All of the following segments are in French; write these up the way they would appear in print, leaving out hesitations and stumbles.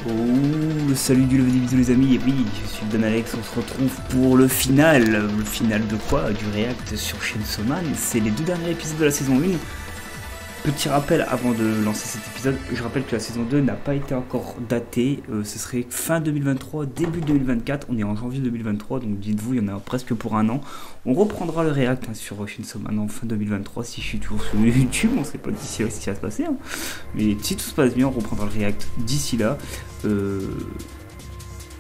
Oh, salut du lever des bisous les amis, et oui, je suis Don Alex, on se retrouve pour le final de quoi? Du React sur Chainsaw Man, c'est les deux derniers épisodes de la saison 1. Petit rappel avant de lancer cet épisode, je rappelle que la saison 2 n'a pas été encore datée, ce serait fin 2023, début 2024, on est en janvier 2023, donc dites-vous, il y en a presque pour un an. On reprendra le React sur Chainsaw Man en fin 2023, si je suis toujours sur YouTube, on ne sait pas d'ici là ce qui va se passer, hein. Mais si tout se passe bien, on reprendra le React d'ici là.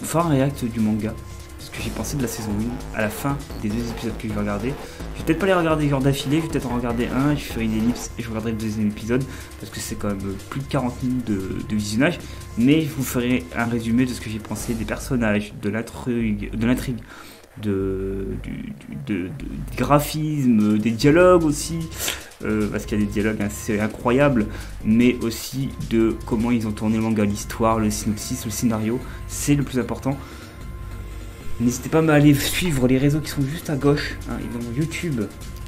Faire un React du manga, ce que j'ai pensé de la saison 1 à la fin des deux épisodes que je vais regarder. Je vais peut-être pas les regarder genre d'affilée, je vais peut-être en regarder un, je ferai une ellipse et je regarderai le deuxième épisode parce que c'est quand même plus de 40 minutes de visionnage. Mais je vous ferai un résumé de ce que j'ai pensé des personnages, de l'intrigue, du graphisme, des dialogues aussi, parce qu'il y a des dialogues assez incroyables, mais aussi de comment ils ont tourné le manga, l'histoire, le synopsis, le scénario, c'est le plus important. N'hésitez pas à aller suivre les réseaux qui sont juste à gauche, hein, YouTube,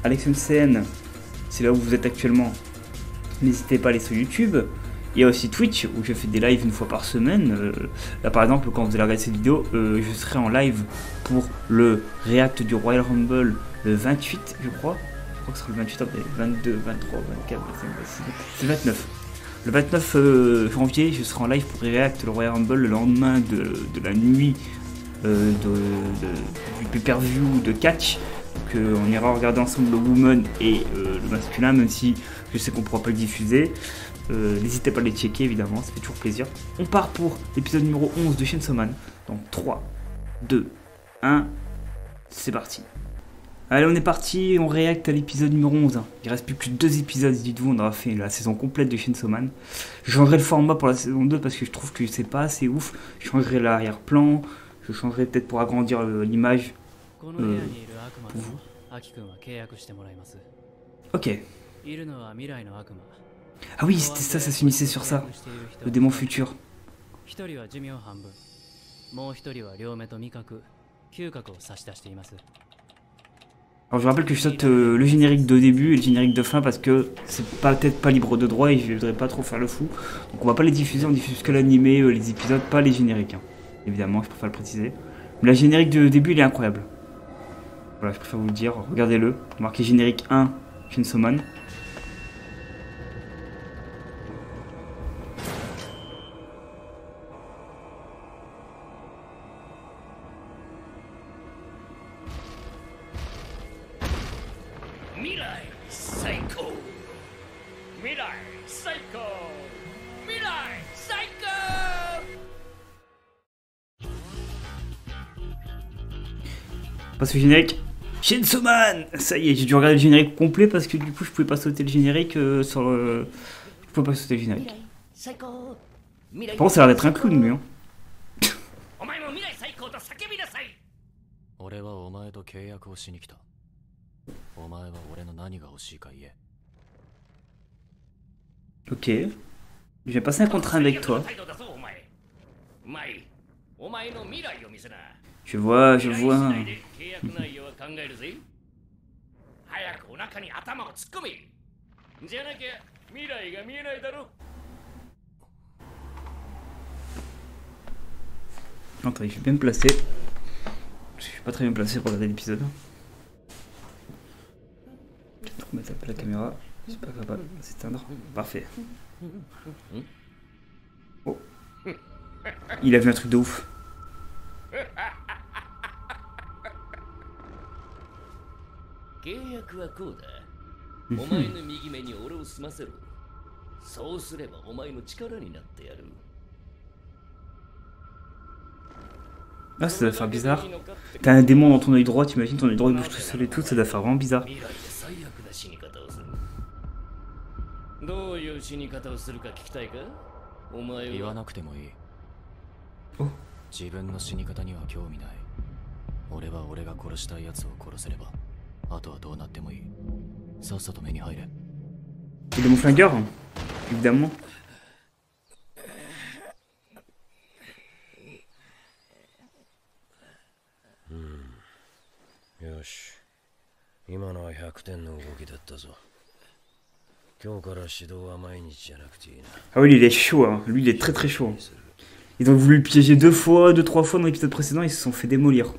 AlexMCN, c'est là où vous êtes actuellement. N'hésitez pas à aller sur YouTube. Il y a aussi Twitch où je fais des lives une fois par semaine. Là par exemple, quand vous allez regarder cette vidéo, je serai en live pour le React du Royal Rumble le 28, je crois. Je crois que ce sera le 28 après, 22, 23, 24, 25, 26, c'est le 29. Le 29 janvier, je serai en live pour React le Royal Rumble le lendemain de la nuit du pay-per-view de catch. Donc on ira regarder ensemble le woman et le masculin, même si je sais qu'on pourra pas le diffuser. N'hésitez pas à les checker évidemment, ça fait toujours plaisir. On part pour l'épisode numéro 11 de Chainsaw Man. Donc 3, 2, 1, c'est parti. Allez, on est parti, on réacte à l'épisode numéro 11. Il reste plus que 2 épisodes, dites-vous, on aura fait la saison complète de Chainsaw Man. Je changerai le format pour la saison 2 parce que je trouve que c'est pas assez ouf. Je changerai l'arrière-plan, je changerai peut-être pour agrandir l'image pour vous. Ok. Ah oui, c'était ça, ça s'unissait sur ça. Le démon futur. Alors je rappelle que je saute le générique de début et le générique de fin parce que c'est peut-être pas libre de droit et je voudrais pas trop faire le fou. Donc on va pas les diffuser, on diffuse que l'animé, les épisodes, pas les génériques, hein. Évidemment, je préfère le préciser. Mais le générique de début, il est incroyable. Voilà, je préfère vous le dire, regardez-le. Marqué générique 1, Chainsaw Man. Parce que le générique Chainsaw Man, ça y est, j'ai dû regarder le générique complet parce que du coup je pouvais pas sauter le générique sur le... Je pouvais pas sauter le générique. Par contre ça a l'air d'être un clown lui, hein. Ok. Je vais passer un contrat avec toi. Je vois, je vois. Attendez, je vais bien me placer. Je suis pas très bien placé pour regarder l'épisode. Je vais remettre un peu la caméra. Je suis pas capable de s'éteindre. Parfait. Oh. Il a vu un truc de ouf. Ah, ça doit faire bizarre. T'as un démon dans ton œil droit, t'imagines ton œil droit il bouge tout seul et tout, ça doit faire vraiment bizarre. Oh. Il est mon flingueur, évidemment. Ah oui, il est chaud, hein. Lui il est très très chaud. Ils ont voulu le piéger 2 fois, 2, 3 fois dans l'épisode précédent, ils se sont fait démolir.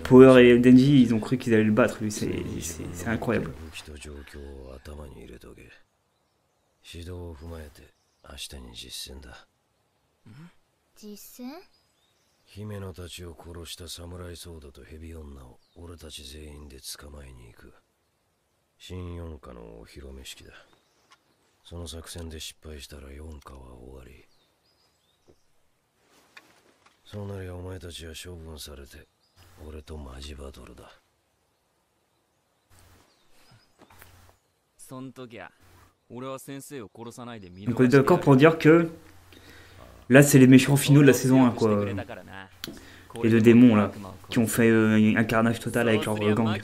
Power et Denji, ils ont cru qu'ils allaient le battre, lui, c'est incroyable. 実践？姫野たちを殺した侍ソードとヘビ女を俺たち全員で捕まえに行く。新四課のお披露目式だ。その作戦で失敗したら四課は終わり。そうなりゃお前たちは処分されて俺とマジバトルだ。そん時は俺は先生を殺さないで見 Donc on est d'accord pour dire que là c'est les méchants finaux de la saison 1 quoi. Les 2 démons là, qui ont fait un carnage total avec leur gang.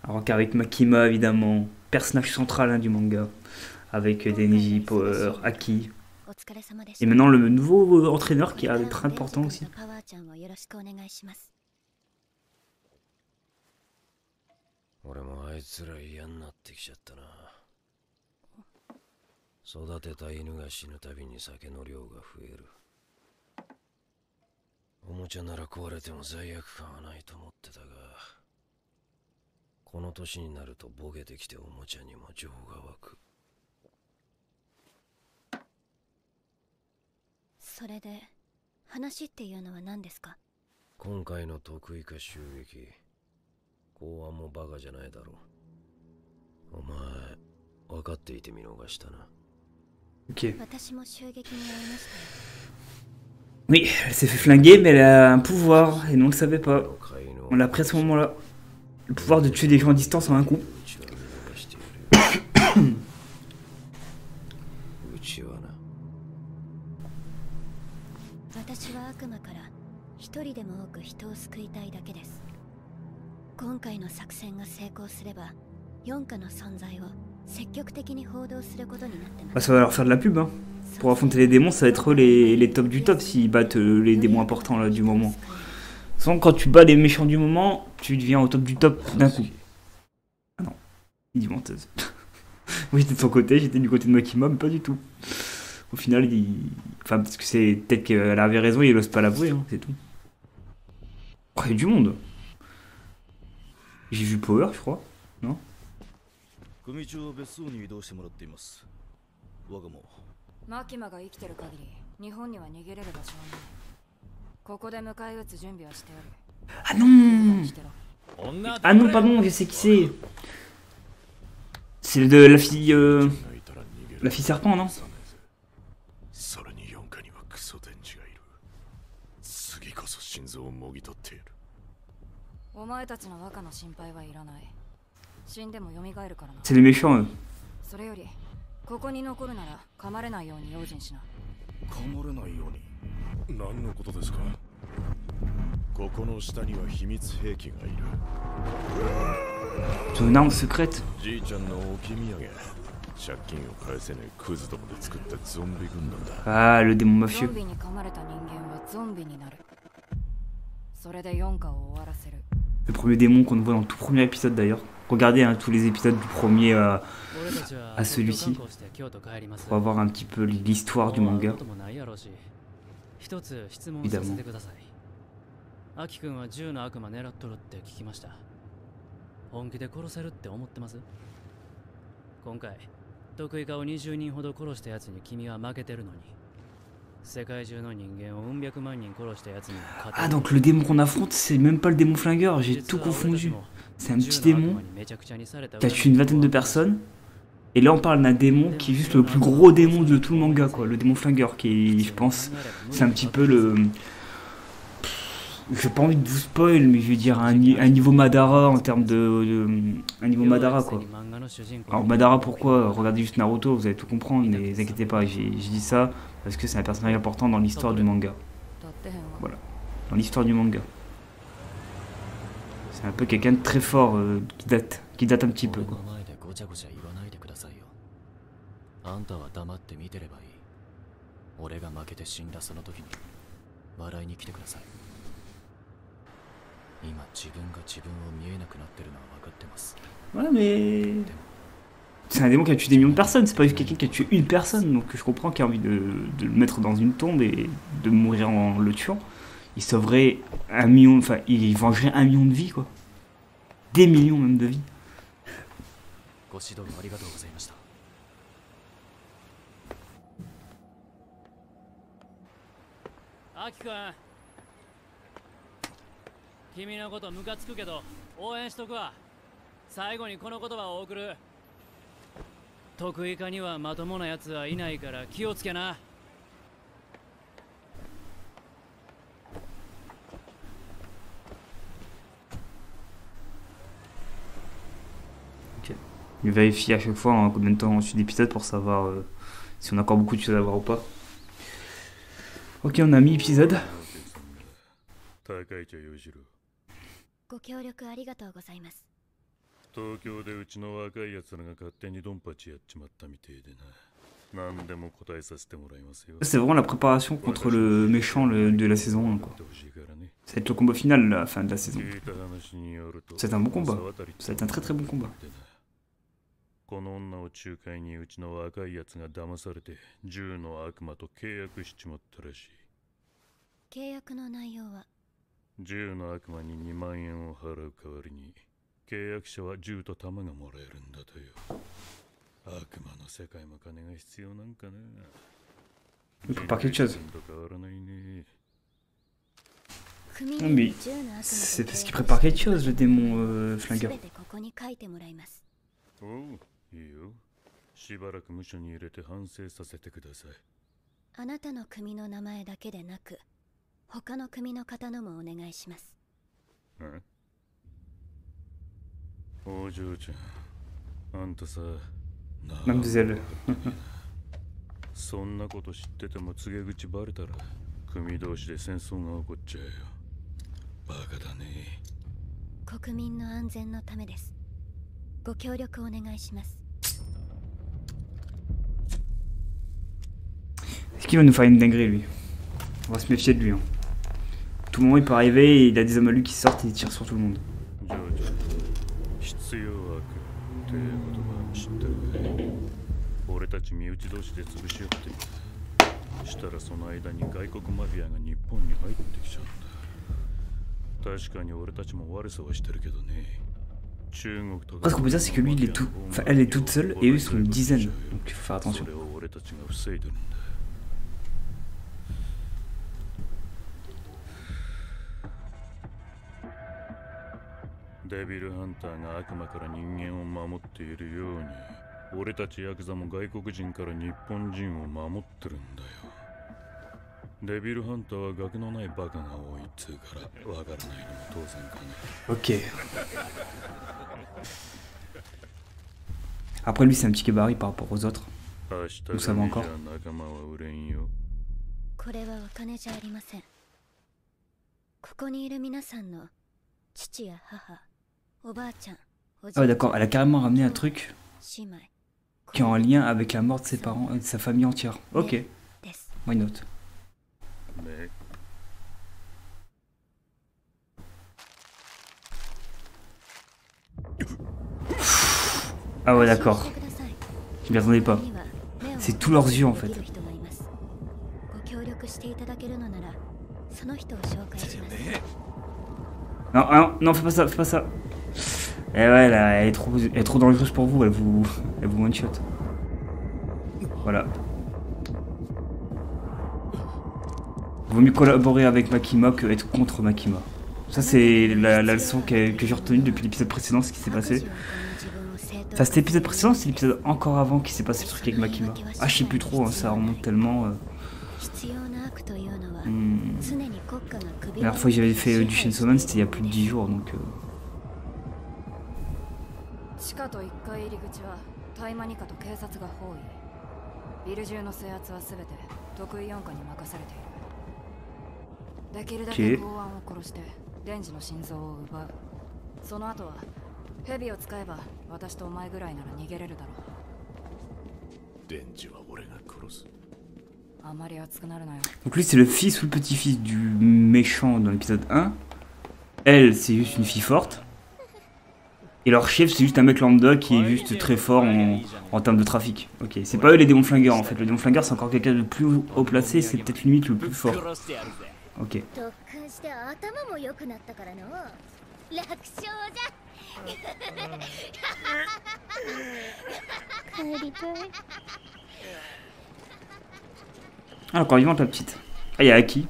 Alors qu'avec Makima évidemment, personnage central hein, du manga, avec Denji, Power, Aki. Et maintenant le nouveau entraîneur qui a d'être important aussi. 俺もあいつら嫌になってきちゃったな。育てた犬が死ぬたびに酒の量が増える。おもちゃなら壊れても罪悪感はないと思ってたが、この年になるとボケてきておもちゃにも情が湧く。それで話っていうのは何ですか？今回の得意か襲撃、公安もバカじゃないだろう。お前分かっていて見逃したな。Ok. 私も襲撃に遭いましたよ。Oui, elle s'est fait flinguer, mais elle a un pouvoir, et nous on le savait pas. On l'a appris à ce moment-là. Le pouvoir de tuer des gens à distance en un coup. 私は悪魔から一人でも多く人を救いたいだけです。今回の作戦が成功すれば、四課の存在を積極的に報道することになってます。 Ça va leur faire de la pub, hein. Pour affronter les démons, ça va être eux les tops du top s'ils battent les démons importants là, du moment. Sans quand tu bats les méchants du moment, tu deviens au top du top d'un coup. Ah non, il dit menteuse. Moi j'étais de son côté, j'étais du côté de Makima, mais pas du tout. Au final, enfin, parce que c'est peut-être qu'elle avait raison, il n'ose pas l'avouer, hein, c'est tout. Oh, il y a du monde. J'ai vu Power, je crois, non? マキマが生きてる限り日本には逃げれる場所はない。ここで迎え撃つ準備はしておる。 Ah non! Ah non, pardon, je sais qui c'est. C'est de la fille. La fille serpent, non? さらに四課にはクソ電池がいる。次こそ心臓をもぎ取ってやる。お前たちの若の心配はいらない。死んでも蘇るからな。 C'est les méchants, eux. それよりここに残るなら噛まれないように用心しな。噛まれないように。何のことですか？ここの下には秘密兵器がいる。 C'est une arme secrète. じいちゃんの置き土産。借金を返せねえクズどもで作ったゾンビ軍団だ。Ah, le démon ゾ mafieux. ンビに噛まれた人間はゾンビになる。それで四課を終わらせる。 Le premier démon qu'on voit dans le tout premier épisode d'ailleurs. Regardez hein, tous les épisodes du premier à celui-ci pour avoir un petit peu l'histoire du manga. Évidemment. アキ君は銃の悪魔狙っとるって聞きました。本気で殺せるって思ってます？今回得意顔20人ほど殺したやつに君は負けてるのに、世界中の人間をうん百万人殺したやつに勝てる。 Ah donc le démon qu'on affronte c'est même pas le démon flingueur, j'ai tout confondu. C'est un petit démon qui a tué une vingtaine de personnes. Et là on parle d'un démon qui est juste le plus gros démon de tout le manga quoi, le démon flingueur qui est, je pense, c'est un petit peu le... J'ai pas envie de vous spoil mais je veux dire un niveau Madara en termes un niveau Madara quoi. Alors Madara pourquoi? Regardez juste Naruto, vous allez tout comprendre mais ne vous inquiétez pas, j'ai dit ça parce que c'est un personnage important dans l'histoire du manga. Voilà, dans l'histoire du manga. C'est un peu quelqu'un de très fort qui date un petit peu quoi. あんたは黙って見てればいい。俺が負けて死んだその時に笑いに来てください。今自分が自分を見えなくなってるのは分かってます。Ouais mais... c'est un démon qui a tué des millions de personnes, c'est pas juste quelqu'un qui a tué une personne, donc je comprends qu'il a envie de le mettre dans une tombe et de mourir en le tuant. Il sauverait 1 million, enfin il vengerait 1 million de vies quoi. Des millions même de vies. ご指導ありがとうございました。アキ君、君のことムカつくけど応援しとくわ。最後にこの言葉を送る。得意科にはまともなやつはいないから気をつけな。Je vérifie à chaque fois en combien de temps on suit d'épisodes pour savoir si on a encore beaucoup de choses à voir ou pas. Ok, on a mis épisode. ご協力ありがとうございます。東京でうちの若いやつらが勝手にドンパチやっちまったみてえでな。何でも答えさせてもらいますよ。C'est vraiment la préparation contre le méchant de la saison 1 quoi. Ça va être le combat final à la fin de la saison. C'est un bon combat. Ça va être un très très bon combat. この女を仲介にうちの若いやつが騙されて銃の悪魔と契約しちまったらしい。契約の内容は銃の悪魔に2万円を払う代わりに契約者は銃と弾がもらえるんだとよ。悪魔の世界も金が必要なんかな。Il prépare quelque chose. 変わらないね。Non mais c'est parce qu'il prépare quelque chose le démon flingueur. 全てここに書いてもらいます。おう、いいよ。しばらく無所に入れて反省させてください。あなたの組の名前だけでなく他の組の方のもお願いします。え？お嬢ちゃん、あんたさ、Même des ailes. そんなこと知ってても告げ口バレたら組同士で戦争が起こっちゃうよ。バカだね。国民の安全のためです。ご協力お願いします。 Est-ce qu'il va nous faire une dinguerie lui? On va se méfier de lui. Hein. Tout le monde il peut arriver et il a des hommes à lui qui sortent et il tire sur tout le monde. 必要悪って言葉知ってる。俺たち身内同士で潰し合ってる。したらその間に外国マフィアが日本に入ってきちゃうんだ。確かに俺たちも悪さはしてるけどね。 Ce qu'on peut dire, c'est que lui, il est tout... enfin, elle est toute seule et eux sont une dizaine. Donc il faut faire attention. Ok. Après lui c'est un petit gabarit par rapport aux autres. Nous savons encore. Ah ouais, d'accord, elle a carrément ramené un truc qui est en lien avec la mort de ses parents et de sa famille entière. Ok. Why not? Ah ouais d'accord. Je m'y attendais pas. C'est tous leurs yeux en fait. Non, non, non, fais pas ça, fais pas ça. Eh ouais, là, elle est trop dangereuse pour vous, elle vous one-shot. Voilà. Vaut mieux collaborer avec Makima que être contre Makima. Ça c'est la leçon que j'ai retenue depuis l'épisode précédent, ce qui s'est passé. Enfin cet épisode précédent, c'est l'épisode encore avant qui s'est passé le truc avec Makima. Ah je sais plus trop, hein, ça remonte tellement... La dernière fois que j'avais fait du Chainsaw Man, c'était il y a plus de 10 jours donc... Ok. デンジの心臓を奪う。その後はヘビを使えば私とお前ぐらいなら逃げれるだろう。デンジは俺が殺す。あまり熱くなるなよ。Donc lui c'est le fils ou le petit-fils du méchant dans l'épisode 1. Elle c'est juste une fille forte. Et leur chef, c'est juste un mec lambda qui est juste très fort en termes de trafic. Ok, c'est pas eux les démons flingueurs en fait. Le démon flingueur, c'est encore quelqu'un de plus haut placé, c'est peut-être limite le plus fort. Ok. 特訓して頭も良くなったからの楽勝じゃ帰りたい Ah, encore vivante la petite. Ah, il y a Aki.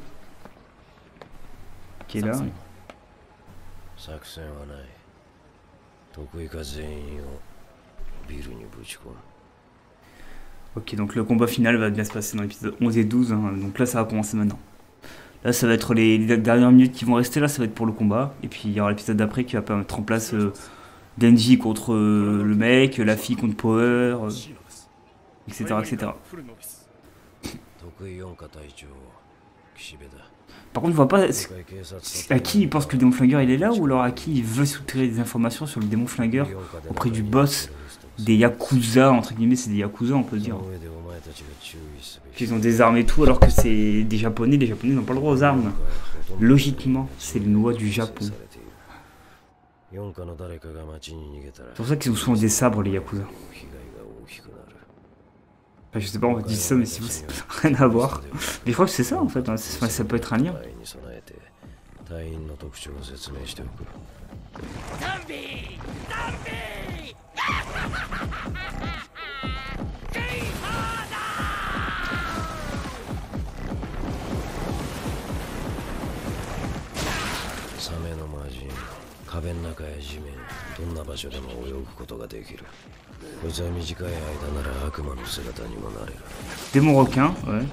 Qui est là. 作戦はない。得意か全員をビルにぶち込む。 Ok, donc le combat final va bien se passer dans l'épisode 11 et 12. Hein, donc là, ça va commencer maintenant. Là, ça va être les dernières minutes qui vont rester. Là, ça va être pour le combat. Et puis, il y aura l'épisode d'après qui va mettre en place Denji contre le mec, la fille contre Power, etc. etc. Par contre, je vois pas à qui il pense que le démon flingueur il est là ou alors à qui il veut soutirer des informations sur le démon flingueur auprès du boss des Yakuza, entre guillemets, c'est des Yakuza, on peut dire. Ils ont des armes et tout alors que c'est des Japonais n'ont pas le droit aux armes. Logiquement, c'est les lois du Japon. C'est pour ça qu'ils ont souvent des sabres, les Yakuza. Enfin, je sais pas, on va dire ça, mais si vous, c'est rien à voir. Mais je crois que c'est ça en fait, hein. Ça peut être un lien. Démon requin, ouais.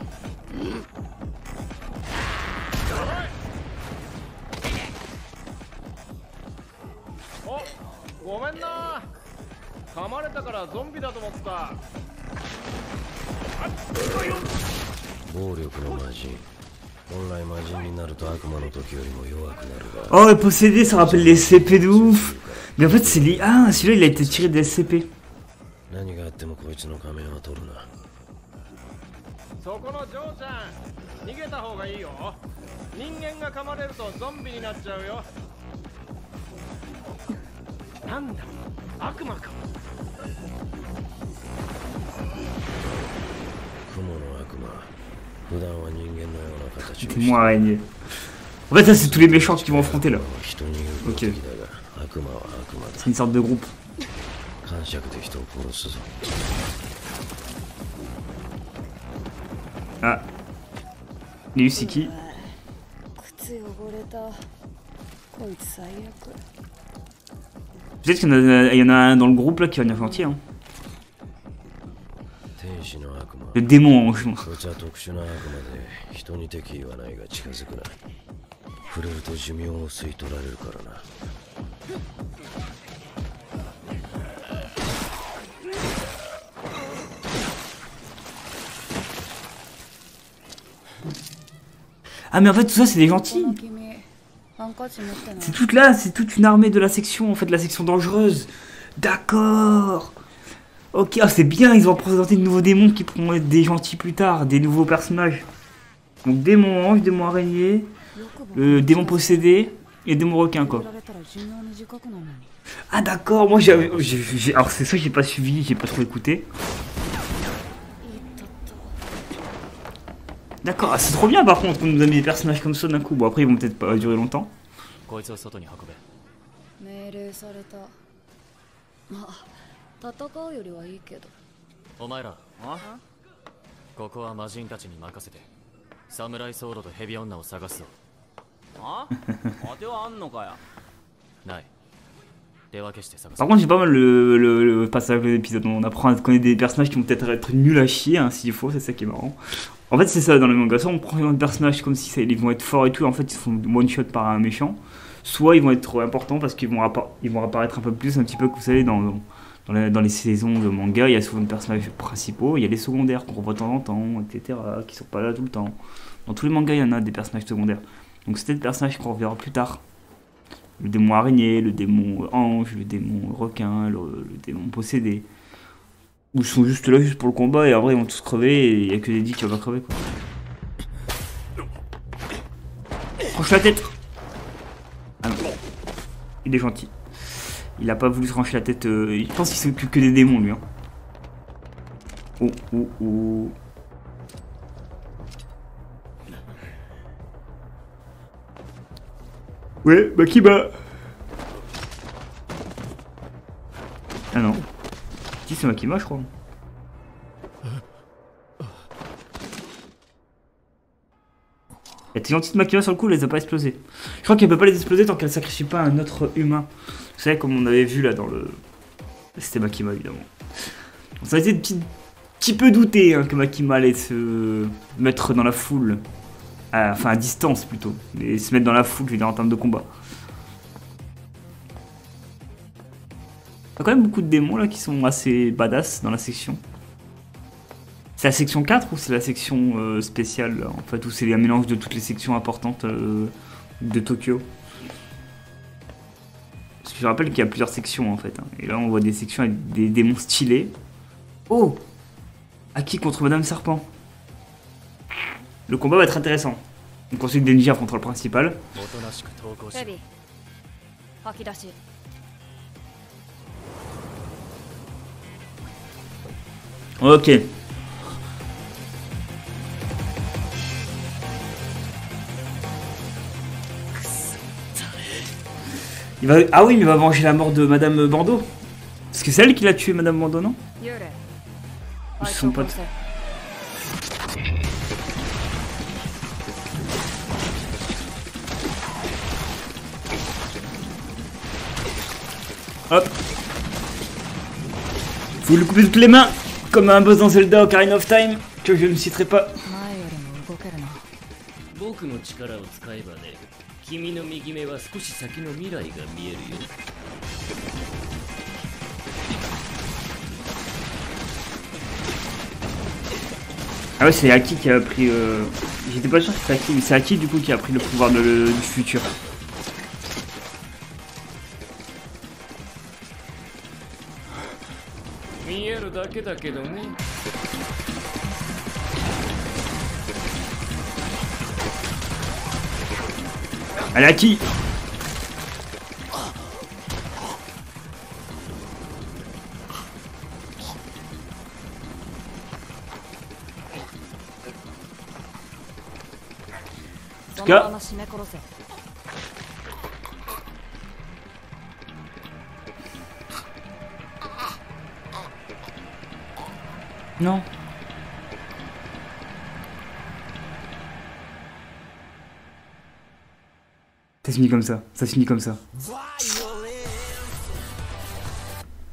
Oh, et possédé, ça rappelle les SCP de ouf. Mais en fait, c'est lié. Ah, celui-là, il a été tiré des SCP. Démon araignée. En fait, ça, c'est tous les méchants qui vont affronter là. Ok. C'est une sorte de groupe. Ah. Il y a eu c'est qui? Peut-être qu'il y en a un dans le groupe là qui va venir gentil. Hein. Le démon en chemin. Ah mais en fait tout ça c'est des gentils. C'est toute là, c'est toute une armée de la section, en fait la section dangereuse. D'accord. Ok, ah, c'est bien, ils vont présenter de nouveaux démons qui pourront être des gentils plus tard, des nouveaux personnages. Donc démon ange, démon araignée, démon possédé et démon requin quoi. Ah d'accord, moi alors c'est ça que j'ai pas suivi, j'ai pas trop écouté. D'accord, ah, c'est trop bien par contre qu'on nous a mis des personnages comme ça d'un coup. Bon après ils vont peut-être pas durer longtemps. Par contre j'ai pas mal le passage de l'épisode, on apprend à connaître des personnages qui vont peut-être être nuls à chier hein, s'il faut, c'est ça qui est marrant. En fait c'est ça dans le manga, soit on prend un personnage comme si ça, ils vont être forts et tout, en fait ils se font one shot par un méchant, soit ils vont être trop importants parce qu'ils vont apparaître un peu plus, un petit peu que vous savez dans les saisons de manga, il y a souvent des personnages principaux, il y a les secondaires qu'on revoit de temps en temps, etc., qui sont pas là tout le temps. Dans tous les mangas il y en a des personnages secondaires, donc c'était des personnages qu'on reverra plus tard. Le démon araignée, le démon ange, le démon requin, le démon possédé. Où ils sont juste là juste pour le combat et après ils vont tous crever et il n'y a que Eddie qui va pas crever quoi. Croche la tête. Ah non. Il est gentil. Il a pas voulu se trancher la tête. Je pense qu'il s'occupe que des démons, lui. Hein. Oh, oh, oh. Ouais, Makima. Ah non. Si, c'est Makima, je crois. Elle était gentille de Makima sur le coup, elle les a pas explosées. Je crois qu'elle peut pas les exploser tant qu'elle sacrifie pas un autre humain. Vous savez, comme on avait vu là dans le... C'était Makima, évidemment. Ça a été petit peu douté hein, que Makima allait se mettre dans la foule. Enfin, à distance plutôt. Mais se mettre dans la foule, je veux dire, en termes de combat. Il y a quand même beaucoup de démons là qui sont assez badass dans la section. C'est la section 4 ou c'est la section spéciale là, en fait, où c'est un mélange de toutes les sections importantes de Tokyo? Parce que je rappelle qu'il y a plusieurs sections en fait. Hein. Et là on voit des sections avec des démons stylés. Oh! Aki contre Madame Serpent. Le combat va être intéressant. Donc ensuite Denji affrontera le principal. Ok. Il va... Ah oui, mais il va venger la mort de Madame Bordeaux. Parce que c'est elle qui l'a tué, Madame Bordeaux, non? Ou c'est son pote. Hop. Faut lui couper toutes les mains. Comme un boss dans Zelda Ocarina of Time, que je ne citerai pas. Ah ouais, c'est Aki qui a pris... J'étais pas sûr que c'était Aki, mais c'est Aki du coup qui a pris le pouvoir du futur. Allez, Aki! En tout cas... Non. Ça se finit comme ça. Ça se finit comme ça.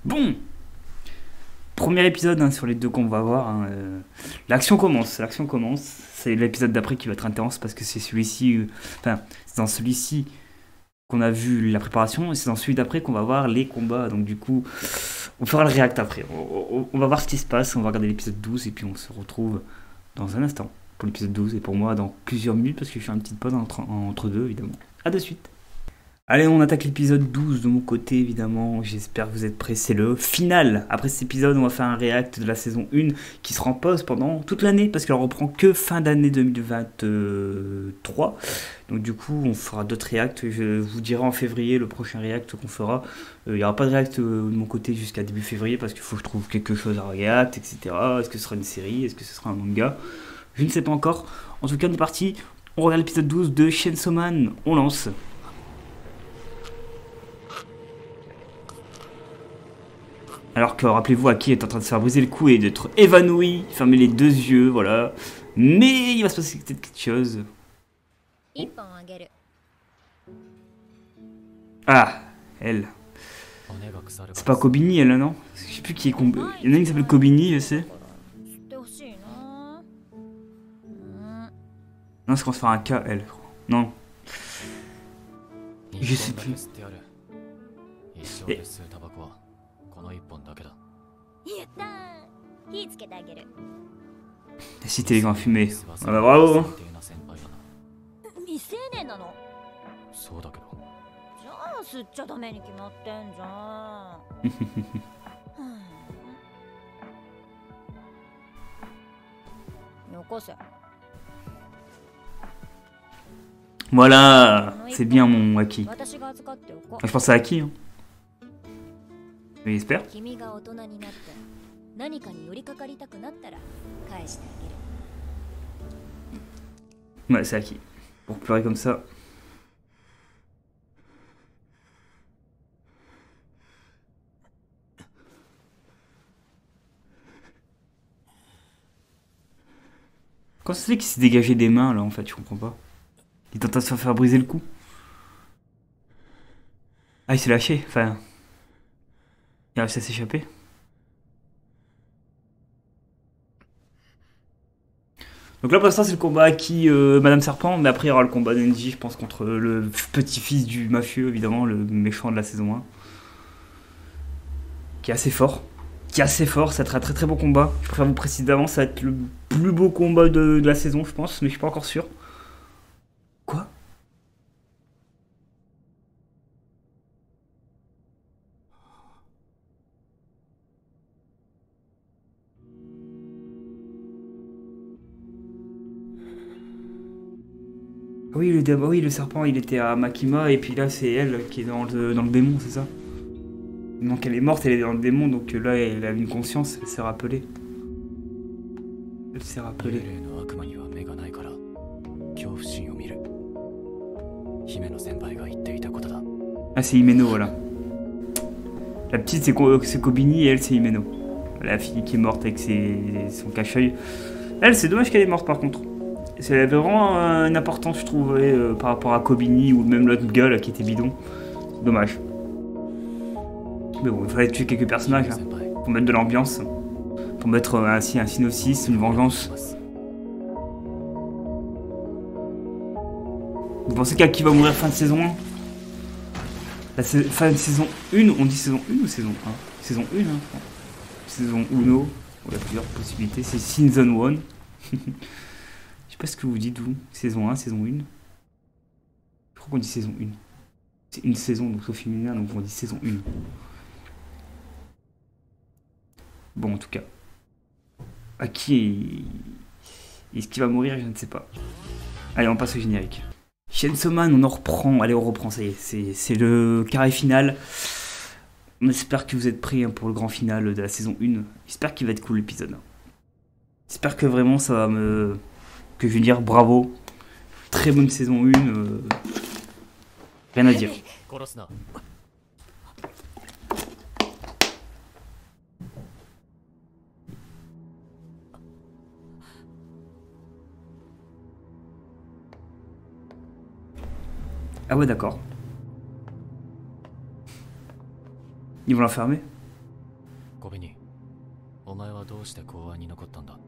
Bon. Premier épisode hein, sur les deux qu'on va voir. Hein, l'action commence. L'action commence. C'est l'épisode d'après qui va être intense parce que c'est celui-ci... Enfin, c'est dans celui-ci qu'on a vu la préparation et c'est dans celui d'après qu'on va voir les combats. Donc du coup, on fera le react après. On va voir ce qui se passe. On va regarder l'épisode 12 et puis on se retrouve dans un instant pour l'épisode 12 et pour moi dans plusieurs minutes parce que je fais une petite pause entre deux évidemment. A de suite. Allez, on attaque l'épisode 12 de mon côté, évidemment. J'espère que vous êtes prêts. C'est le final. Après cet épisode, on va faire un react de la saison 1 qui sera en pause pendant toute l'année parce qu'elle reprend que fin d'année 2023. Donc du coup, on fera d'autres reacts. Je vous dirai en février le prochain react qu'on fera. Il n'y aura pas de react de mon côté jusqu'à début février parce qu'il faut que je trouve quelque chose à react, etc. Est-ce que ce sera une série? Est-ce que ce sera un manga? Je ne sais pas encore. En tout cas, on est parti. On regarde l'épisode 12 de Chainsaw Man. On lance. Alors que, rappelez-vous, Aki est en train de se faire briser le cou et d'être évanoui, fermer les deux yeux, voilà. Mais il va se passer peut-être quelque chose. Ah, elle. C'est pas Kobini, elle, non? Je sais plus qui est... Il y en a une qui s'appelle Kobini, je sais. Non, c'est qu'on se fait un K, elle, je crois. Non. Je sais plus. Et... Si t'es les grands fumés. Ah bah bravo. Voilà, c'est bien mon Aki. Je pense à Aki. Hein. Mais j'espère. 君が大人になって何かに寄りかかりたくなったら返してあげる。 Ouais, c'est acquis. Pour pleurer comme ça. Quand c'est qu'il s'est dégagé des mains là en fait, je comprends pas. Il est en train de se faire briser le cou. Ah, il s'est lâché, enfin. Il a réussi à s'échapper. Donc là pour l'instant c'est le combat acquis Madame Serpent, mais après il y aura le combat d'Enji, je pense, contre le petit-fils du mafieux, évidemment, le méchant de la saison 1. Qui est assez fort. Ça va être un très très beau combat. Je préfère vous préciser d'avance, ça va être le plus beau combat de la saison, je pense, mais je suis pas encore sûr. Quoi? Oui, le serpent, il était à Makima, et puis là, c'est elle qui est dans le démon, c'est ça? Donc elle est morte, elle est dans le démon, donc là, elle a une conscience, elle s'est rappelée. Elle s'est rappelée. Ah, c'est Himeno, voilà. La petite, c'est Kobini, et elle, c'est Himeno. La fille qui est morte avec son cache-œil. Elle, c'est dommage qu'elle est morte, par contre. Elle avait vraiment une importance, je trouve, par rapport à Kobini ou même l'autre gars là, qui était bidon. Dommage. Mais bon, il fallait tuer quelques personnages hein, pour mettre de l'ambiance, pour mettre ainsi un synopsis, une vengeance. Vous pensez qu'Aki va mourir fin de saison 1? Fin de saison 1, on dit saison 1 ou saison 1? Saison 1, hein. Saison 1, il y a plusieurs possibilités, c'est Season 1. Je sais pas ce que vous dites, vous. Saison 1, saison 1. Je crois qu'on dit saison 1. C'est une saison, donc au féminin, donc on dit saison 1. Bon, en tout cas. Aki est-ce qu'il va mourir? Je ne sais pas. Allez, on passe au générique. Chainsaw Man, on en reprend. Allez, on reprend, ça y est. C'est le carré final. On espère que vous êtes prêts hein, pour le grand final de la saison 1. J'espère qu'il va être cool l'épisode. J'espère que vraiment ça va me... que je vais dire bravo. Très bonne saison 1. Rien à dire. Ah ouais, d'accord. Ils vont l'enfermer? Kobini, お前はどうして公安に残ったんだ?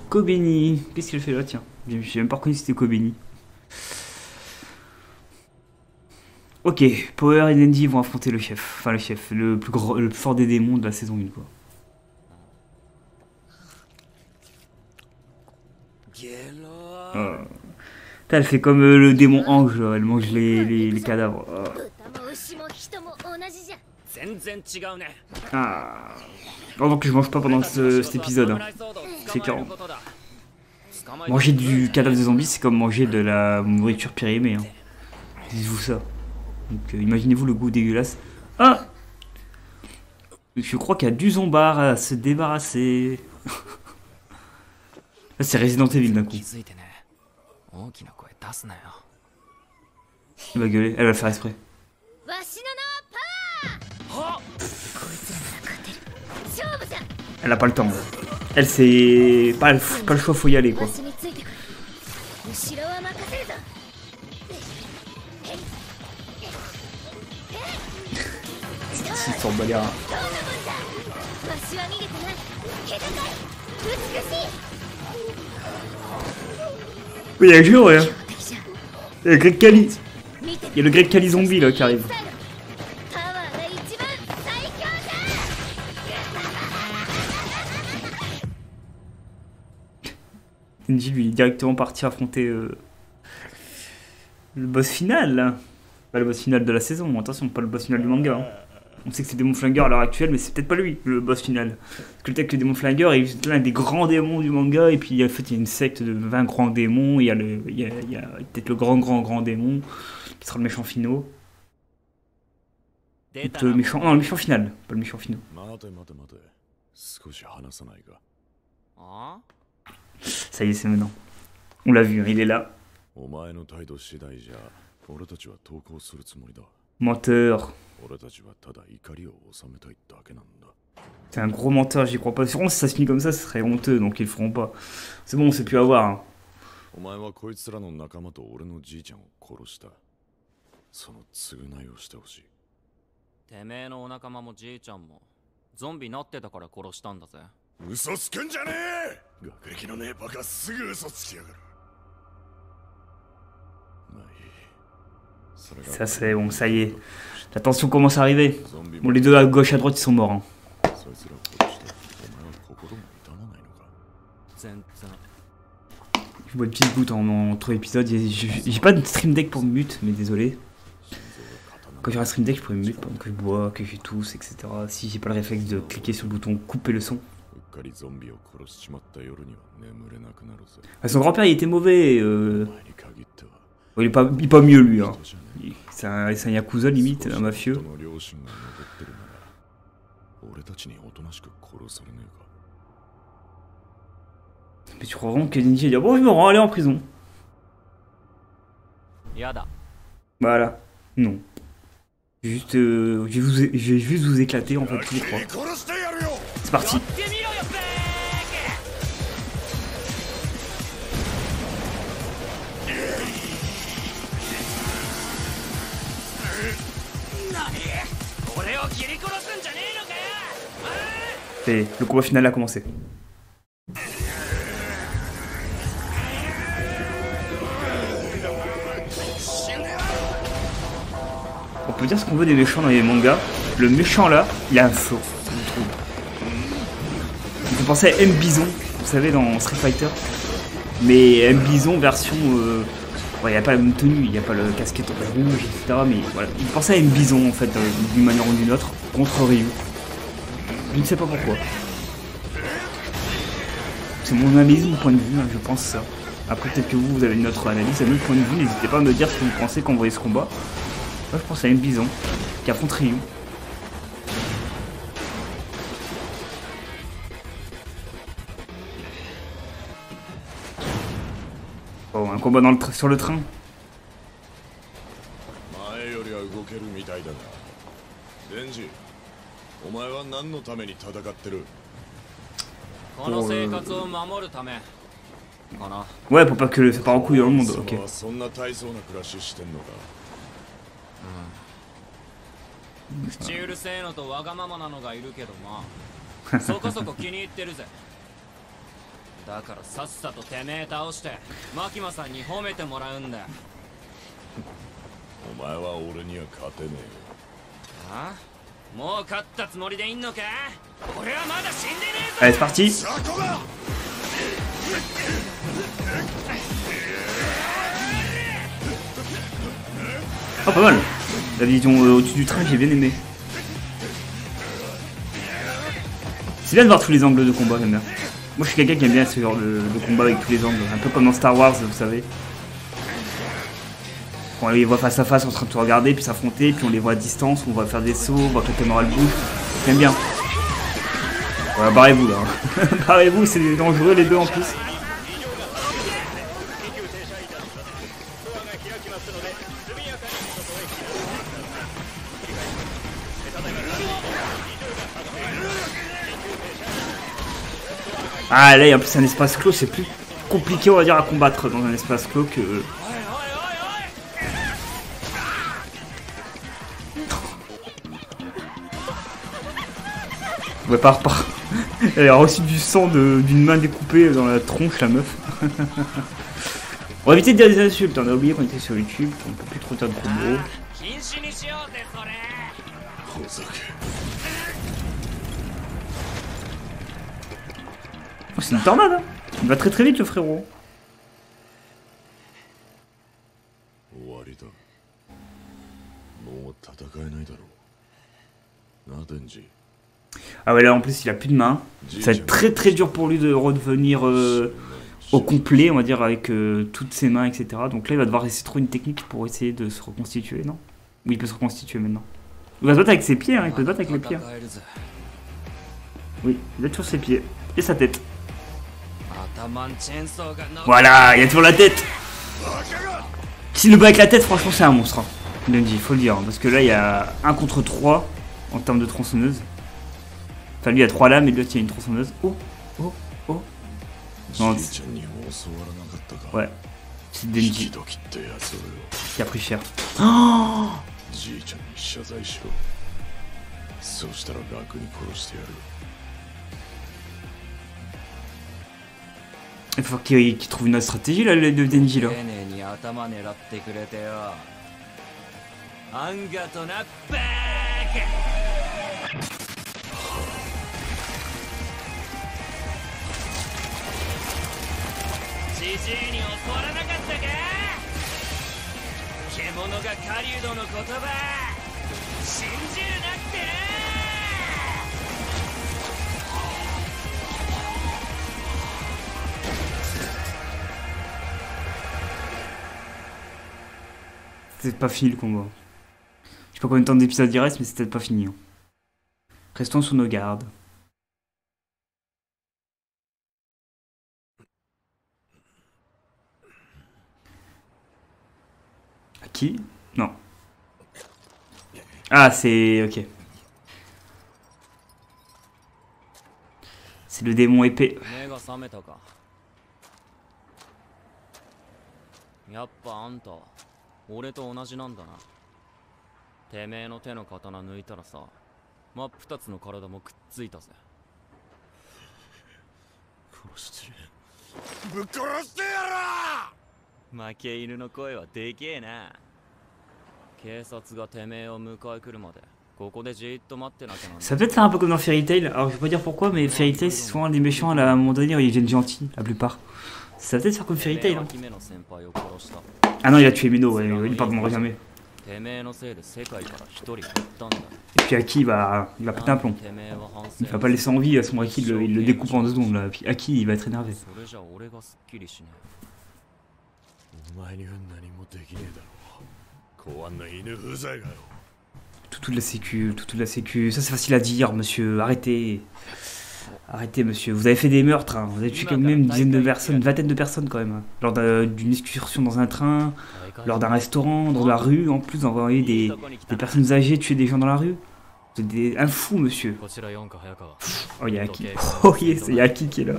Kobeni, qu'est-ce qu'il fait là? Tiens, j'ai même pas reconnu que c'était Kobeni. Ok, Power et Nendi vont affronter le chef. Enfin, le chef, le plus fort des démons de la saison 1, quoi. Oh. Elle fait comme le démon ange, là. Elle mange les cadavres. Oh. Ah. Heureusement que je mange pas pendant cet épisode. Hein. C'est clair. Manger du cadavre de zombie, c'est comme manger de la nourriture périmée. Hein. Dites-vous ça. Donc imaginez-vous le goût dégueulasse. Ah! Je crois qu'il y a du zombard à se débarrasser. Là, c'est Resident Evil d'un coup. Elle va gueuler, elle va le faire exprès. Elle a pas le temps. Elle c'est pas le choix, faut y aller quoi. Ils sont bagarres. Oui, il y a Jure, ouais. Il y a le Greg Kali. Il y a le Greg Kali zombie là qui arrive. Tenji lui est directement parti affronter le boss final là. Pas le boss final de la saison, attention, pas le boss final du manga. Hein. On sait que c'est Démon Flingueur à l'heure actuelle, mais c'est peut-être pas lui, le boss final. Parce que peut-être que Démon Flingueur est l'un des grands démons du manga, et puis en fait il y a une secte de 20 grands démons, il y a peut-être le grand démon, qui sera le méchant final. Le méchant, non, le méchant final, pas le méchant final. Ça y est, c'est maintenant. On l'a vu, il est là. Menteur. C'est un gros menteur, j'y crois pas. Sûrement si ça se finit comme ça, ce serait honteux, donc ils le feront pas. C'est bon, on sait plus avoir. Hein. Ça c'est bon, ça y est. La tension commence à arriver. Bon, les deux à gauche à droite ils sont morts. Hein. Je vois une petite goutte entre épisodes. J'ai pas de stream deck pour me mute, mais désolé. Quand j'ai un stream deck, je pourrais me mute pendant que je bois, que je tousse, etc. Si j'ai pas le réflexe de cliquer sur le bouton couper le son. Son grand-père il était mauvais. Il est pas mieux lui. Hein. C'est un yakuza limite, un mafieux. Mais tu crois vraiment que Denji va dire bon je me rends, allez en prison. Voilà. Non. Juste, je vais juste vous éclater en fait tous les trois. C'est parti. Et le combat final a commencé. On peut dire ce qu'on veut des méchants dans les mangas. Le méchant là, il a un flow, je trouve. On peut penser à M. Bison, vous savez, dans Street Fighter. Mais M. Bison version... il n'y a pas la même tenue, il n'y a pas le casquette rouge, etc. Mais voilà, il pensait à M. Bison en fait, d'une manière ou d'une autre, contre Ryu. Je ne sais pas pourquoi. C'est mon analyse, mon point de vue, hein, je pense ça. Après peut-être que vous avez une autre analyse, un autre point de vue, n'hésitez pas à me dire ce que vous pensez quand vous voyez ce combat. Moi je pense à M. Bison, qui affronte Ryu. Oh, un combat sur le train. Ouais, pour pas que ça part en couille dans le monde, ok. Allez, c'est parti. Oh, pas mal. La vision au-dessus du train, j'ai bien aimé. C'est bien de voir tous les angles de combat, j'aime bien. Moi, je suis quelqu'un qui aime bien ce genre de combat avec tous les angles. Un peu comme dans Star Wars, vous savez. On les voit face à face en train de tout regarder, puis s'affronter, puis on les voit à distance, on va faire des sauts, on voit que la caméra le bouge. J'aime bien. Voilà, barrez-vous là. Barrez-vous, c'est dangereux les deux en plus. Ah là, en plus c'est un espace clos, c'est plus compliqué on va dire à combattre dans un espace clos que... Ouais, par. Elle a reçu du sang d'une main découpée dans la tronche, la meuf. On va éviter de dire des insultes, on a oublié qu'on était sur YouTube, on peut plus trop dire de gros mots. Oh, c'est une tornade, hein. Il va très très vite le frérot. Ah ouais, là en plus il a plus de main. Ça va être très très dur pour lui de redevenir au complet, on va dire, avec toutes ses mains, etc. Donc là il va devoir essayer de trouver une technique pour essayer de se reconstituer, non? Oui, il peut se reconstituer maintenant. Il va se battre avec ses pieds, hein, il peut se battre avec les pieds. Oui, il va être sur ses pieds. Et sa tête. Voilà, il y a toujours la tête. S'il le bat avec la tête, franchement c'est un monstre. Hein. Denji, faut le dire. Hein, parce que là il y a 1 contre 3 en termes de tronçonneuse. Enfin lui il y a 3 lames et l'autre il y a une tronçonneuse. Oh, oh, oh. Non, ouais. C'est Denji qui a pris cher. Oh, il faut qu'il trouve une autre stratégie là, le Denji là. C'est pas fini le combat. Je sais pas combien de temps d'épisode il reste, mais c'est peut-être pas fini. Hein. Restons sous nos gardes. À qui? Non. Ah, c'est... ok. C'est le démon épée. Ça peut être faire un peu comme dans Fairy Tail. Alors je vais pas dire pourquoi, mais Fairy Tail c'est souvent des méchants à un moment donné, ils deviennent gentils, la plupart. Ça va peut-être faire comme Fairy Tail. Hein. Ah non, il a tué Mino, ouais, il pardonnerait jamais. Et puis Aki il va péter un plomb. Il va pas laisser en vie à son Aki, il le découpe en 2 secondes là. Puis Aki il va être énervé. Toute la sécu, ça c'est facile à dire monsieur, arrêtez. Arrêtez monsieur, vous avez fait des meurtres, hein. Vous avez tué quand même une dizaine de personnes, une vingtaine de personnes quand même. Hein. Lors d'une excursion dans un train, lors d'un restaurant, dans la rue, en plus d'envoyer des personnes âgées tuer des gens dans la rue. Vous êtes un fou monsieur. Oh il y a Aki, oh yes, il y a Aki qui est là.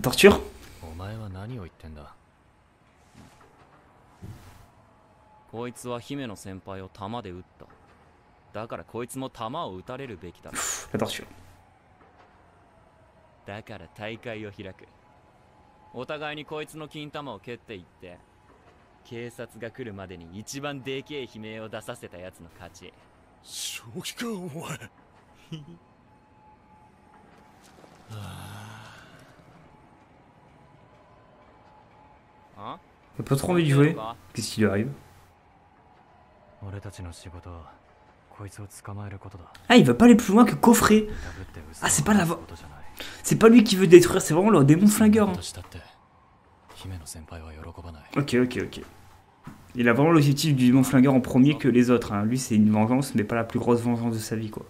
Torture? こいつは姫の先輩を弾で撃った。だからこいつも弾を撃たれるべきだ。だから大会を開く。お互いにこいつの金玉を蹴っていって、警察が来るまでに一番でけえ悲鳴を出させたやつの勝ち。正気かお前。J'ai pas trop envie de jouer. Qu'est-ce qui lui arrive? Ah, il va pas aller plus loin que coffrer. Ah, c'est pas la... C'est pas lui qui veut détruire, c'est vraiment le démon flingueur. Hein. Ok. Il a vraiment l'objectif du démon flingueur en premier que les autres. Hein. Lui, c'est une vengeance, mais pas la plus grosse vengeance de sa vie, quoi.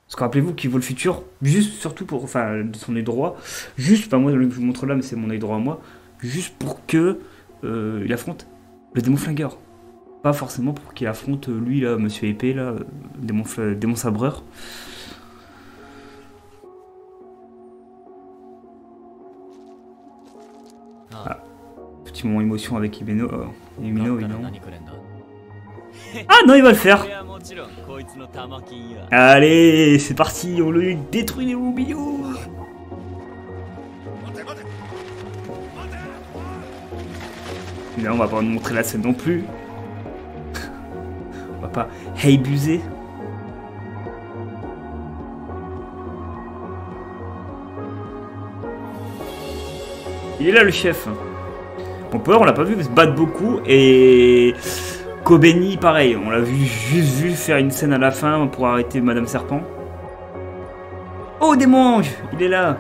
Parce que rappelez-vous qu'il vaut le futur, juste, surtout pour... Enfin, de son œil droit. Juste, enfin, moi, je vous montre là, mais c'est mon œil droit à moi. Juste pour que il affronte le démon flingueur. Pas forcément pour qu'il affronte lui là, monsieur épée là, démon sabreur. Ah, petit moment émotion avec Ibeno. Ibeno, non. Ah non, il va le faire. Allez, c'est parti, on le détruit les Rubio. Là, on va pas nous montrer la scène non plus. On va pas abuser. Il est là le chef. Bon, Power, on l'a pas vu se battre beaucoup. Et Kobeni, pareil, on l'a juste vu faire une scène à la fin pour arrêter Madame Serpent. Oh, démon ange, il est là.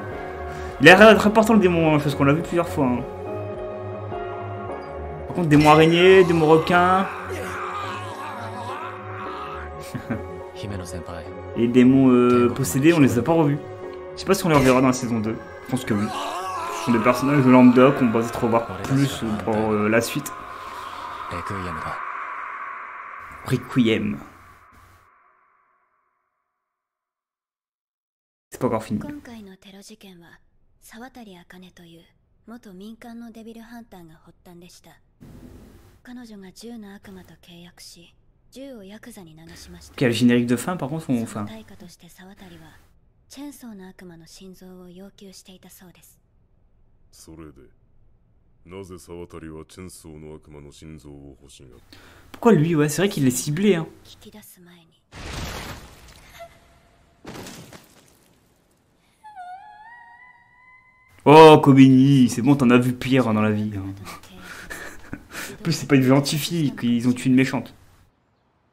Il a l'air d'être important le démon ange, parce qu'on l'a vu plusieurs fois. Hein. Par contre, démon araignée, démon requin. Et les démons possédés, on les a pas revus. Je sais pas si on les reverra dans la saison 2. Je pense que oui. Ce sont des personnages de lambda qu'on va peut-être revoir plus pour la suite. Requiem. C'est pas encore fini. 沢渡茜という元民間のデビルハンターが発端でした。彼女が銃の悪魔と契約し、銃をヤクザに流しました。Quel générique de fin par contre on fin. 対価として沢渡はチェーンソーの悪魔の心臓を要求していたそうです。それでなぜ沢渡はチェーンソーの悪魔の心臓を欲しがった？ Pourquoi lui? Ouais, c'est vrai qu'il est ciblé hein. 聞き出す前に。Oh, Kobeni, c'est bon, t'en as vu pire dans la vie. Hein. En plus, c'est pas une gentille fille, qu'ils ont tué une méchante.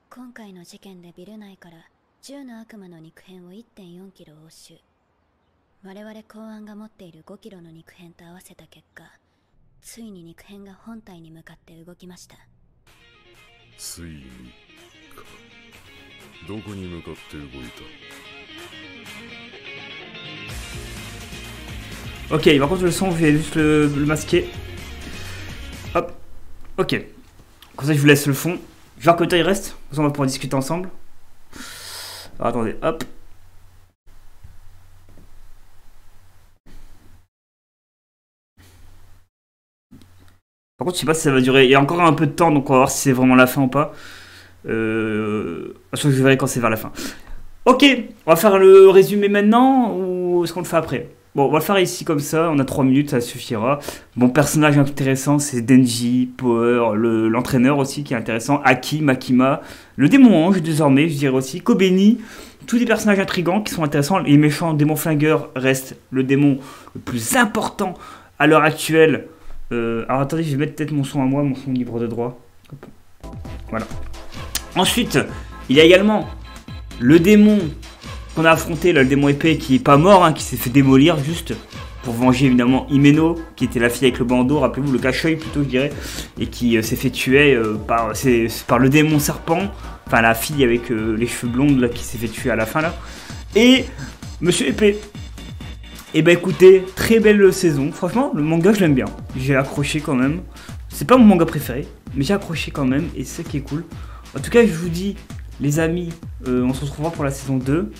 今回の事件でビル内から銃の悪魔の肉片を 1.4 キロ押収。我々公安が持っている5キロの肉片と合わせた結果、ついに肉片が本体に向かって動きました。ついにか。どこに向かって動いた？ Ok, par contre le son, je vais juste le masquer. Hop. Ok. Comme ça, je vous laisse le fond. Je vais voir que il reste. Comme ça, on va pouvoir discuter ensemble. Alors, attendez, hop. Par contre, je sais pas si ça va durer. Il y a encore un peu de temps, donc on va voir si c'est vraiment la fin ou pas. Je pense que je verrai quand c'est vers la fin. Ok, on va faire le résumé maintenant ou est-ce qu'on le fait après? Bon, on va le faire ici comme ça, on a 3 minutes, ça suffira. Bon, personnage intéressant, c'est Denji, Power, l'entraîneur aussi qui est intéressant, Aki, Makima, le démon ange désormais, je dirais aussi, Kobeni, tous des personnages intrigants qui sont intéressants. Les méchants démons flingueurs restent le démon le plus important à l'heure actuelle. Alors attendez, je vais mettre peut-être mon son à moi, mon son libre de droit. Hop. Voilà. Ensuite, il y a également le démon qu'on a affronté, là, le démon épée qui est pas mort, hein, qui s'est fait démolir juste pour venger évidemment Himeno, qui était la fille avec le bandeau, rappelez-vous, le cache-œil plutôt je dirais, et qui s'est fait tuer par le démon serpent, enfin la fille avec les cheveux blondes là, qui s'est fait tuer à la fin là, et Monsieur épée. Et bah écoutez, très belle saison, franchement le manga je l'aime bien, j'ai accroché quand même, c'est pas mon manga préféré, mais j'ai accroché quand même, et c'est ça qui est cool. En tout cas je vous dis, les amis, on se retrouvera pour la saison 2.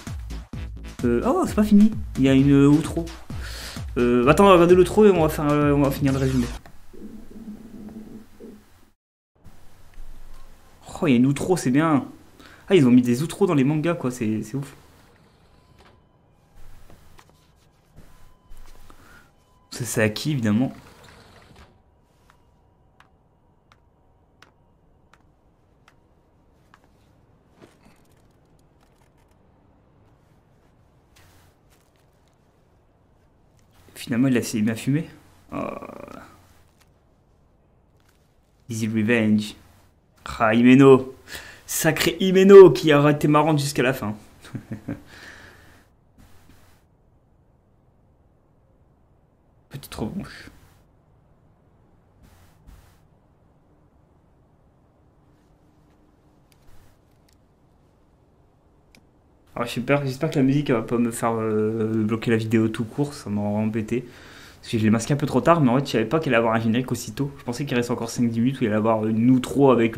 Oh, c'est pas fini. Il y a une outro. Attends, on va regarder l'outro et on va finir le résumé. Oh, il y a une outro, c'est bien. Ah, ils ont mis des outros dans les mangas, quoi. C'est ouf. C'est à qui, évidemment. Finalement, il m'a fumé. Oh. Easy Revenge. Ah, Himeno. Sacré Himeno qui aura été marrante jusqu'à la fin. Petite revanche. Alors j'espère que la musique va pas me faire bloquer la vidéo tout court, ça m'aura embêté. Parce que je l'ai masqué un peu trop tard, mais en fait je savais pas qu'il allait avoir un générique aussitôt. Je pensais qu'il restait encore 5-10 minutes où il allait avoir une outro avec,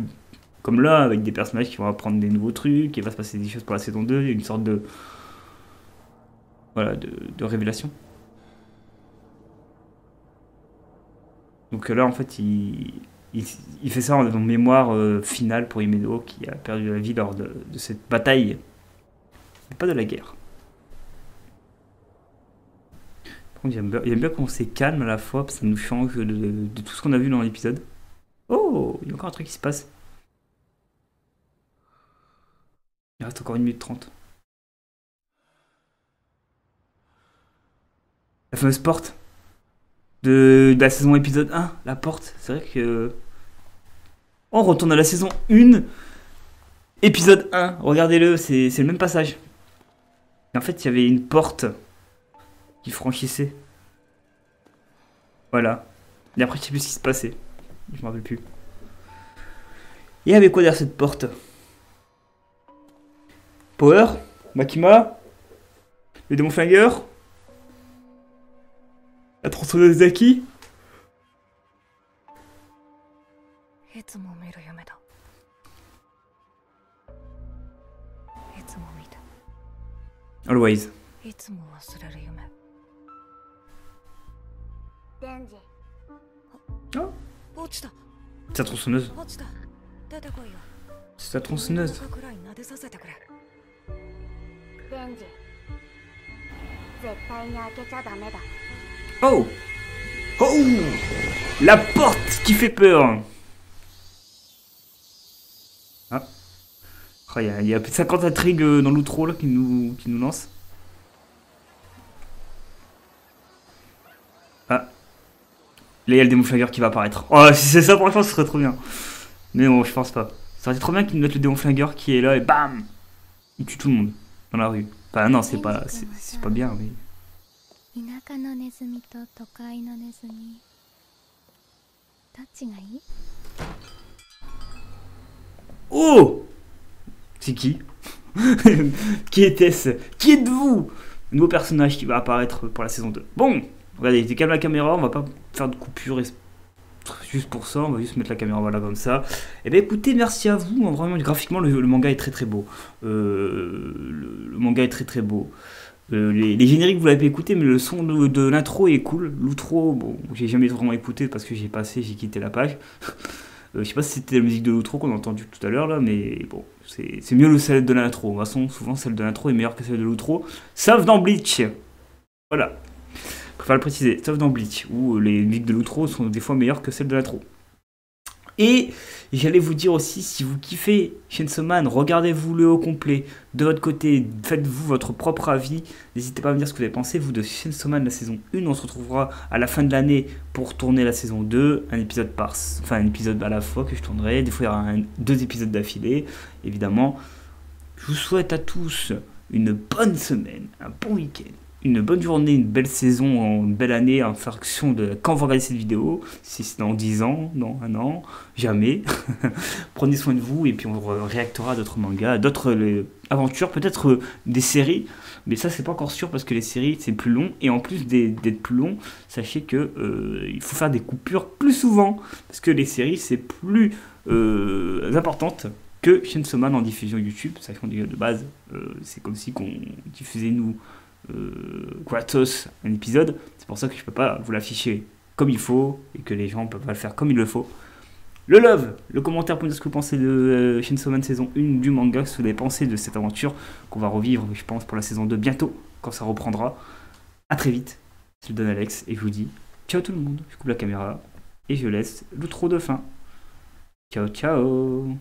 comme là, avec des personnages qui vont apprendre des nouveaux trucs, il va se passer des choses pour la saison 2, il y a une sorte de... Voilà, de révélation. Donc là en fait il fait ça en mémoire finale pour Himeno qui a perdu la vie lors de cette bataille. Mais pas de la guerre. Par contre, j'aime bien quand c'est calme à la fois, parce que ça nous change de tout ce qu'on a vu dans l'épisode. Oh, il y a encore un truc qui se passe. Il reste encore 1 minute 30. La fameuse porte. de la saison épisode 1, la porte. C'est vrai que... On retourne à la saison 1, épisode 1. Regardez-le, c'est le même passage. Et en fait, il y avait une porte qui franchissait. Voilà. Et après, je sais plus ce qui se passait. Je me rappelle plus. Et il y avait quoi derrière cette porte? Power? Makima? Le démon flingueur? La tronçonneuse d'Aki? いつも見る夢だ。いつも見て、 Always. いつも忘れる夢。デンジ Oh, 落ちた、 c'est sa tronçonneuse. 落ちた。出てこいよ。 C'est sa tronçonneuse. くらい撫でさせてくれ。デンジ絶対に開けちゃダメだ Oh! Oh! La porte qui fait peur! Ah. Oh, il y a plus de 50 intrigues dans l'outro là qui nous lancent. Ah. Là, il y a le démon flingueur qui va apparaître. Oh, si c'est ça, franchement, ce serait trop bien. Mais bon, je pense pas. Ça aurait été trop bien qu'ils nous mettent le démon flingueur qui est là et bam! Il tue tout le monde dans la rue. Enfin, non, c'est pas bien, mais. 田舎のネズミと都会のネズミどっちがいい Oh! C'est qui? Qui était-ce? Qui êtes-vous? Nouveau personnage qui va apparaître pour la saison 2. Bon, regardez, calme la caméra, on va pas faire de coupure juste pour ça, on va juste mettre la caméra voilà comme ça. Et bien écoutez, merci à vous, vraiment graphiquement le manga est très très beau. Le manga est très très beau. Les génériques vous l'avez écouté, mais le son de l'intro est cool. L'outro, bon, j'ai jamais vraiment écouté parce que j'ai quitté la page. Je sais pas si c'était la musique de l'outro qu'on a entendu tout à l'heure là, mais bon, c'est mieux celle de l'intro. De toute façon, souvent celle de l'intro est meilleure que celle de l'outro. Sauf dans Bleach. Voilà. Je préfère le préciser, sauf dans Bleach, où les musiques de l'outro sont des fois meilleures que celles de l'intro. Et j'allais vous dire aussi, si vous kiffez Chainsaw Man, regardez-vous-le au complet. De votre côté, faites-vous votre propre avis. N'hésitez pas à me dire ce que vous avez pensé, vous, de Chainsaw Man, la saison 1. On se retrouvera à la fin de l'année pour tourner la saison 2. Un épisode un épisode à la fois que je tournerai. Des fois, il y aura 2 épisodes d'affilée, évidemment. Je vous souhaite à tous une bonne semaine, un bon week-end, une bonne journée, une belle saison, une belle année en fonction de quand vous regardez cette vidéo, si c'est dans 10 ans, dans 1 an, jamais. Prenez soin de vous et puis on réactera à d'autres mangas, d'autres aventures, peut-être des séries, mais ça c'est pas encore sûr parce que les séries c'est plus long et en plus d'être plus long, sachez que il faut faire des coupures plus souvent parce que les séries c'est plus importante que Chainsaw Man en diffusion YouTube, sachant que de base c'est comme si qu'on diffusait nous gratos un épisode, c'est pour ça que je peux pas vous l'afficher comme il faut et que les gens peuvent pas le faire comme il le faut. Le love, le commentaire pour me dire ce que vous pensez de Chainsaw Man saison 1 du manga, ce que vous avez pensé de cette aventure qu'on va revivre je pense pour la saison 2 bientôt quand ça reprendra. A très vite, c'est le Don Alex et je vous dis ciao tout le monde, je coupe la caméra et je laisse l'outro de fin. Ciao ciao.